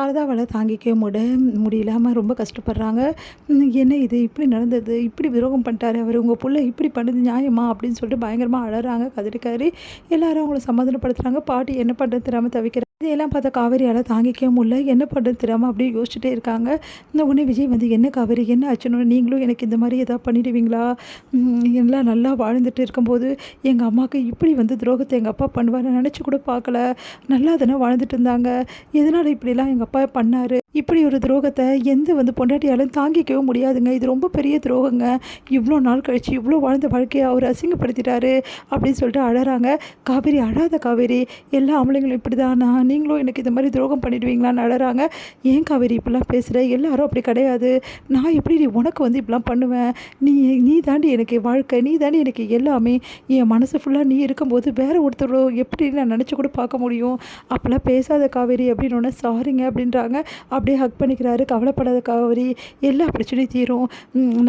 சாரதாவால் தாங்கிக்க முடியலாமல் ரொம்ப கஷ்டப்படுறாங்க. என்ன இது இப்படி நடந்தது, இப்படி விரோகம் பண்ணிட்டாரு அவர், உங்கள் புள்ள இப்படி பண்ணுது நியாயமா அப்படின்னு சொல்லிட்டு பயங்கரமாக அழறாங்க கதறிக்காரி. எல்லாரும் அவங்கள சமாதானப்படுத்துகிறாங்க. பாட்டி என்ன பண்ணுறது தெரியாமல் தவிக்கிறாங்க. இதையெல்லாம் பார்த்த காவேரியால் தாங்கிக்க முடியல, என்ன பண்ணுறது தெரியாமல் அப்படியே யோசிச்சுட்டே இருக்காங்க. இந்த உடனே விஜய் வந்து என்ன காவேரி என்ன ஆச்சுன்னு, நீங்களும் எனக்கு இந்த மாதிரி எதாவது பண்ணிடுவீங்களா, எல்லாம் நல்லா வாழ்ந்துட்டு இருக்கும்போது எங்கள் அம்மாவுக்கு இப்படி வந்து துரோகத்தை எங்கள் அப்பா பண்ணுவார் நினச்சி கூட பார்க்கல, நல்லா தானே வாழ்ந்துட்டு இருந்தாங்க, எதனால் இப்படிலாம் எங்கள் அப்பா பண்ணார், இப்படி ஒரு துரோகத்தை எந்த வந்து பொண்டாட்டியாலும் தாங்கிக்கவும் முடியாதுங்க, இது ரொம்ப பெரிய துரோகங்க, இவ்வளோ நாள் கழித்து இவ்வளோ வாழ்ந்த வாழ்க்கையை அவர் அசிங்கப்படுத்திட்டாரு அப்படின்னு சொல்லிட்டு அழறாங்க. காவேரி அழாத காவேரி, எல்லா ஆம்பளைங்களும் இப்படி தானா, நீங்களும் எனக்கு இந்த மாதிரி துரோகம் பண்ணிடுவீங்களான்னு அழறாங்க. ஏன் காவேரி இப்படிலாம் பேசுகிற, எல்லாரும் அப்படி கிடையாது, நான் எப்படி உனக்கு வந்து இப்படிலாம் பண்ணுவேன், நீ தாண்டி எனக்கு வாழ்க்கை, நீ தாண்டி எனக்கு எல்லாமே, என் மனசு ஃபுல்லாக நீ இருக்கும்போது வேற ஒருத்தரோ எப்படி நான் நினச்சி கூட பார்க்க முடியும், அப்போல்லாம் பேசாத காவேரி அப்படின்னு ஒன்று சாரிங்க அப்படின்றாங்க. அப்படியே ஹக் பண்ணிக்கிறாரு. கவலைப்படாத காவேரி, எல்லா பிரச்சனையும் தீரும்,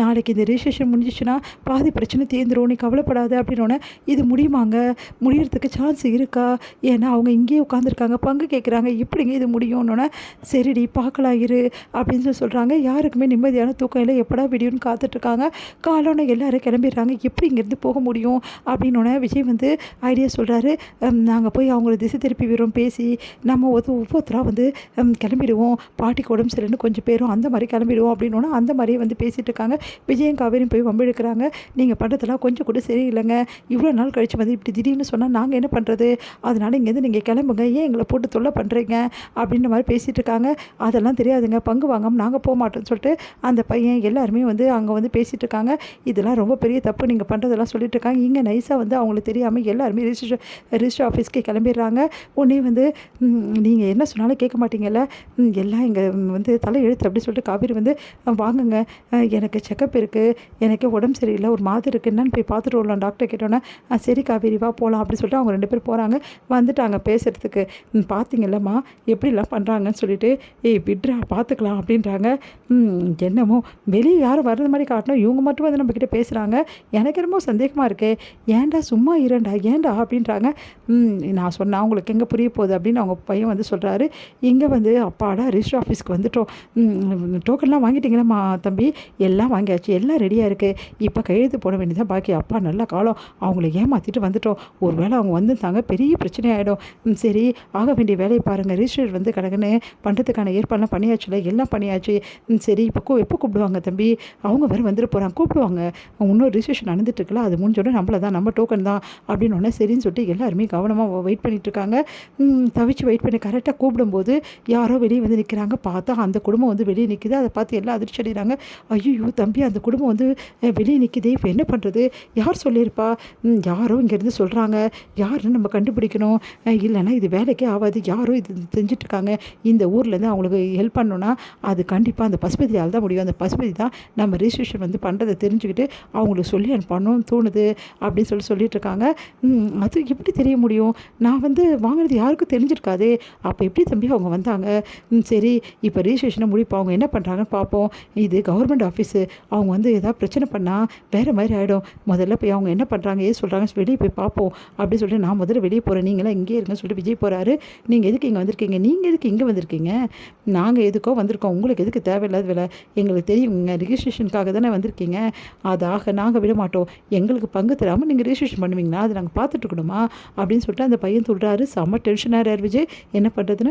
நாளைக்கு இந்த ரிஜிஸ்ட்ரேஷன் முடிஞ்சிச்சுன்னா பாதி பிரச்சனை தீர்ந்துடும், நீ கவலைப்படாத அப்படின்னோடனே இது முடியுமாங்க, முடியறதுக்கு சான்ஸ் இருக்கா, ஏன்னா அவங்க இங்கேயே உட்காந்துருக்காங்க, பங்கு கேட்குறாங்க, எப்படிங்க இது முடியும்னோடனே சரிடி பார்க்கலாம் இரு அப்படின்னு சொல்கிறாங்க. யாருக்குமே நிம்மதியான தூக்கம் இல்லை, எப்படா விடியும்னு காத்துட்ருக்காங்க. காலோன்னு எல்லோரும் கிளம்பிடுறாங்க. எப்படி இங்கேருந்து போக முடியும் அப்படின்னோடனே விஜய் வந்து ஐடியா சொல்கிறாரு. நாங்கள் போய் அவங்கள திசை திருப்பி விரோம் பேசி நம்ம ஒவ்வொருத்தராக வந்து கிளம்பிடுவோம், பாட்டிக்கு உடம்பு சரியில்லைன்னு கொஞ்சம் பேரும் அந்த மாதிரி கிளம்பிடுவோம் அப்படின்னோன்னா அந்த மாதிரியே வந்து பேசிகிட்டு இருக்காங்க. விஜயும் காவேரியும் போய் வம்பு எடுக்கிறாங்க. நீங்கள் பண்ணுறதெல்லாம் கொஞ்சம் கூட சரியில்லைங்க, இவ்வளோ நாள் கழித்து வந்து இப்படி திடீர்னு சொன்னால் நாங்கள் என்ன பண்ணுறது, அதனால் இங்கேருந்து நீங்கள் கிளம்புங்க, ஏன் எங்களை போட்டு தொல்லை பண்ணுறீங்க அப்படின்ற மாதிரி பேசிகிட்டு இருக்காங்க. அதெல்லாம் தெரியாதுங்க, பங்கு வாங்காமல் நாங்கள் போக மாட்டோம்னு சொல்லிட்டு அந்த பையன் எல்லாருமே வந்து அங்கே வந்து பேசிகிட்டு இருக்காங்க. இதெல்லாம் ரொம்ப பெரிய தப்பு நீங்கள் பண்ணுறதெல்லாம் சொல்லிட்டு இருக்காங்க. இங்கே நைஸாக வந்து அவங்களுக்கு தெரியாமல் எல்லாருமே ரிஜிஸ்டர் ஆஃபீஸ்க்கு கிளம்பிடுறாங்க. உடனே வந்து நீங்கள் என்ன சொன்னாலும் கேட்க மாட்டீங்கல்ல, எல்லாம் இங்கே வந்து தலை எழுத்து அப்படி சொல்லிட்டு காவேரி வந்து வாங்குங்க, எனக்கு செக்கப் இருக்குது, எனக்கு உடம்பு சரியில்லை, ஒரு மாதிரி இருக்குது, என்னன்னு போய் பார்த்துட்டு வரலாம் டாக்டர் கேட்டோன்னே சரி காவேரி வா போகலாம் அப்படின்னு சொல்லிட்டு அவங்க 2 பேர் போகிறாங்க. வந்துட்டாங்க பேசுகிறதுக்கு. பார்த்தீங்கல்லம்மா எப்படிலாம் பண்ணுறாங்கன்னு சொல்லிட்டு, விட்ரா பார்த்துக்கலாம் அப்படின்றாங்க. என்னமோ வெளியே யாரும் வர்றது மாதிரி காட்டணும், இவங்க மட்டும் வந்து நம்மக்கிட்ட பேசுகிறாங்க, எனக்கு என்னமோ சந்தேகமாக இருக்கே, ஏன்டா சும்மா இரண்டா ஏன்டா அப்படின்றாங்க. நான் சொன்னேன் அவங்களுக்கு எங்கே புரிய போகுது அப்படின்னு அவங்க பையன் வந்து சொல்கிறாரு. இங்கே வந்து அப்பாடா ரிஜிஸ்டர் ஆஃபீஸ்க்கு வந்துட்டோம், டோக்கன்லாம் வாங்கிட்டீங்களா தம்பி, எல்லாம் வாங்கியாச்சு, எல்லாம் ரெடியாக இருக்குது, இப்போ கையெழுத்து போட வேண்டியதான் பாக்கி, அப்பா நல்ல காலம், அவங்கள ஏமாற்றிட்டு வந்துட்டோம், ஒரு வேளை அவங்க வந்துட்டாங்க பெரிய பிரச்சனை ஆகிடும், சரி ஆக வேண்டிய வேலையை பாருங்கள், ரிஜிஸ்டர் வந்து கிடக்குன்னு பண்ணுறதுக்கான ஏற்பாடுலாம் பண்ணியாச்சுல, எல்லாம் பண்ணியாச்சு, சரி இப்போ எப்போ கூப்பிடுவாங்க தம்பி, அவங்க வேறு வந்துட்டு போகிறாங்க, கூப்பிடுவாங்க, இன்னொரு ரிஜிஸ்ட்ரேஷன் நடந்துட்டுருக்குல்ல, அது முடிஞ்சோடனே நம்மள தான் நம்ம டோக்கன் தான் அப்படின்னு ஒன்று சரின்னு சொல்லிட்டு எல்லாருமே கவனமாக வெயிட் பண்ணிகிட்டு இருக்காங்க. தவிச்சு வெயிட் பண்ணி கரெக்டாக கூப்பிடும்போது யாரோ வெளியே வந்து நிற்கிறாங்க. பார்த்தா அந்த குடும்பம் வந்து வெளியே நிற்கிது. அதை பார்த்து எல்லாம் அதிர்ச்சி அடைகிறாங்க. ஐயோ தம்பி, அந்த குடும்பம் வந்து வெளியே நிற்கிதே, இப்போ என்ன பண்ணுறது, யார் சொல்லியிருப்பா, யாரோ இங்கேருந்து சொல்கிறாங்க, யாருன்னு நம்ம கண்டுபிடிக்கணும், இல்லைன்னா இது வேலைக்கே ஆகாது, யாரோ இது செஞ்சிட்ருக்காங்க, இந்த ஊர்லேருந்து அவங்களுக்கு ஹெல்ப் பண்ணோன்னா அது கண்டிப்பாக அந்த பசுபதியால் தான் முடியும், அந்த பசுபதி தான் நம்ம ரிஜிஸ்ட்ரேஷன் வந்து பண்ணுறதை தெரிஞ்சுக்கிட்டு அவங்களுக்கு சொல்லி அனுப்பணும்னு தோணுது அப்படின்னு சொல்லிட்டு இருக்காங்க. அது எப்படி தெரிய முடியும், நான் வந்து வாங்கினது யாருக்கும் தெரிஞ்சிருக்காதே, அப்போ எப்படி தம்பி அவங்க வந்தாங்க, சரி இப்போ ரிஜிஸ்ட்ரேஷனை முடிப்போம், அவங்க என்ன பண்ணுறாங்கன்னு பார்ப்போம், இது கவர்மெண்ட் ஆஃபீஸு, அவங்க வந்து எதாவது பிரச்சனை பண்ணால் வேறு மாதிரி ஆகிடும், முதல்ல போய் அவங்க என்ன பண்ணுறாங்க ஏது சொல்கிறாங்க வெளியே போய் பார்ப்போம் அப்படின்னு சொல்லிட்டு நான் முதல்ல வெளியே போகிறேன், நீங்களாம் இங்கே இருங்கன்னு சொல்லிட்டு விஜய் போகிறாரு. நீங்கள் எதுக்கு இங்கே வந்திருக்கீங்க, நீங்கள் எதுக்கு இங்கே வந்திருக்கீங்க, நாங்கள் எதுக்கோ வந்திருக்கோம், உங்களுக்கு எதுக்கு தேவையில்லாத வேலை, எங்களுக்கு தெரியுங்க ரிஜிஸ்ட்ரேஷனுக்காக தானே வந்திருக்கீங்க, அதாக நாங்கள் விட மாட்டோம், எங்களுக்கு பங்கு தராமல் நீங்கள் ரிஜிஸ்ட்ரேஷன் பண்ணுவீங்களா, அதை நாங்கள் பார்த்துட்டு இருக்கணுமா அப்படின்னு சொல்லிட்டு அந்த பையன் சொல்கிறாரு. செம்ம டென்ஷனாக விஜய், என்ன பண்ணுறதுன்னு